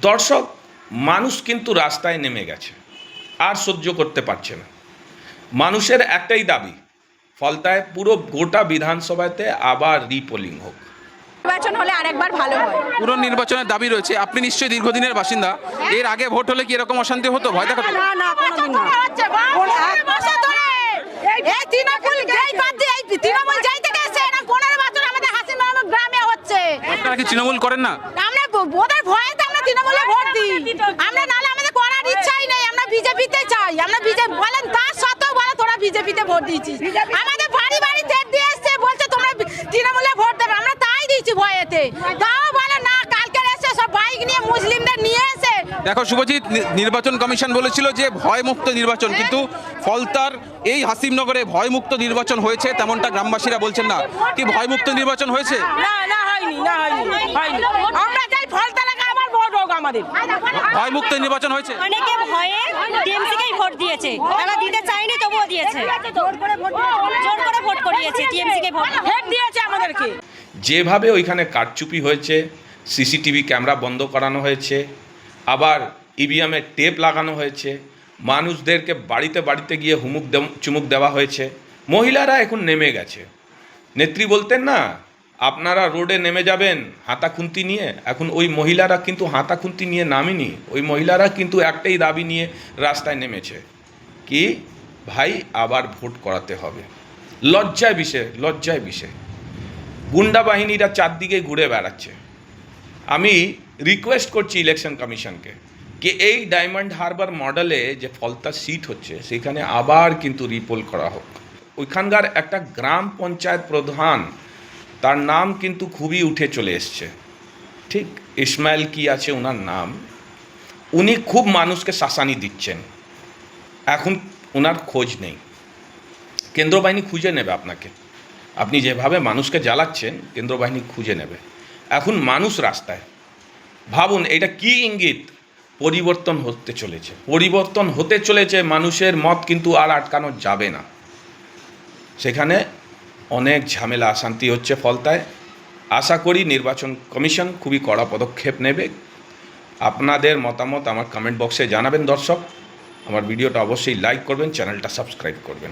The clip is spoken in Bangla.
দর্শক, মানুষ কিন্তু রাস্তায় নেমে গেছে, আর সহ্য করতে পারছে না। মানুষের একটাই দাবি, ফলতায় পুরো গোটা বিধানসভাতে আবার রিপোলিং হোক। নির্বাচন হলে আরেকবার ভালো হয়। পুরো নির্বাচনের দাবি রয়েছে। আপনি নিশ্চয়ই দীর্ঘদিনের বাসিন্দা। এর আগে ভোট হলে কি এরকম অশান্তি হতো, ভয় দেখাতো? না না, কোনোদিন না। এই তৃণমূল যেই থেকে এসে না 15 বছর আমাদের হাসিনা গ্রামে হচ্ছে। আপনারা কি তৃণমূল করেন না? আমরা ওদের ভয়েতে আমরা তৃণমূলে ভোট দিই। আমরা নালে আমাদের করার ইচ্ছাই নেই, আমরা বিজেপিতে চাই। আমরা বিজেপি বলেন, তার সত্ত্বেও বলে তোরা বিজেপিতে ভোট দিয়েছিস। আমাদের বাড়ি বাড়ি টেপ দিয়ে এসছে, বলছে তোমরা তৃণমূলে ভোট দেবে। আমরা তাই দিয়েছি ভয়েতে। তাও বলে না, কালকে এসে সব বাইক নিয়ে মুসলিমদের নিয়ে এসে। দেখো শুভজিৎ, নির্বাচন কমিশন বলেছিল যে ভয়মুক্ত নির্বাচন, কিন্তু ফলতার এই হাসিমনগরে ভয়মুক্ত নির্বাচন হয়েছে তেমনটা গ্রামবাসীরা বলছেন না। কি ভয়মুক্ত নির্বাচন হয়েছে? না না, হয়নি, না হয়নি। আমরা চাই ফলতা লাগা আবার ভোট হোক আমাদের। ভয়মুক্ত নির্বাচন হয়েছে? অনেকে ভয়ে টিএমসিকেই ভোট দিয়েছে, তারা দিতে চায়নি তবুও দিয়েছে, জোর করে ভোট করিয়েছে, টিএমসিকে ভোট দিয়েছে আমাদেরকে। যেভাবে ওইখানে কারচুপি হয়েছে, সিসিটিভি ক্যামেরা বন্ধ করানো হয়েছে, আবার ইভিএমের টেপ লাগানো হয়েছে, মানুষদেরকে বাড়িতে বাড়িতে গিয়ে চুমুক দেওয়া হয়েছে। মহিলারা এখন নেমে গেছে। নেত্রী বলতেন না, আপনারা রোডে নেমে যাবেন হাতা খুন্তি নিয়ে, এখন ওই মহিলারা কিন্তু হাতা খুন্তি নিয়ে নামেনি। ওই মহিলারা কিন্তু একটাই দাবি নিয়ে রাস্তায় নেমেছে, কি ভাই আবার ভোট করাতে হবে। লজ্জায় বিষে গুন্ডা বাহিনীরা চারদিকে ঘুরে বেড়াচ্ছে। আমি রিকোয়েস্ট করছি ইলেকশন কমিশনকে যে এই ডায়মন্ড হারবার মডেলে যে ফলতা সিট হচ্ছে সেখানে আবার কিন্তু রিপোল করা হোক। ওইখানকার একটা গ্রাম পঞ্চায়েত প্রধান, তার নাম কিন্তু খুবই উঠে চলে এসছে, ঠিক ইসমাইল কি আছে ওনার নাম। উনি খুব মানুষকে শাসানি দিচ্ছেন, এখন ওনার খোঁজ নেই। কেন্দ্র বাহিনী খুঁজে নেবে আপনাকে, আপনি যেভাবে মানুষকে জ্বালাচ্ছেন কেন্দ্র বাহিনী খুঁজে নেবে। এখন মানুষ রাস্তায়, ভাবুন এটা কি ইঙ্গিত। পরিবর্তন হতে চলেছে, মানুষের মত কিন্তু আর আটকানো যাবে না। সেখানে অনেক ঝামেলা অশান্তি হচ্ছে ফলতায়। আশা করি নির্বাচন কমিশন খুবই কড়া পদক্ষেপ নেবে। আপনাদের মতামত আমার কমেন্ট বক্সে জানাবেন। দর্শক, আমার ভিডিওটা অবশ্যই লাইক করবেন, চ্যানেলটা সাবস্ক্রাইব করবেন।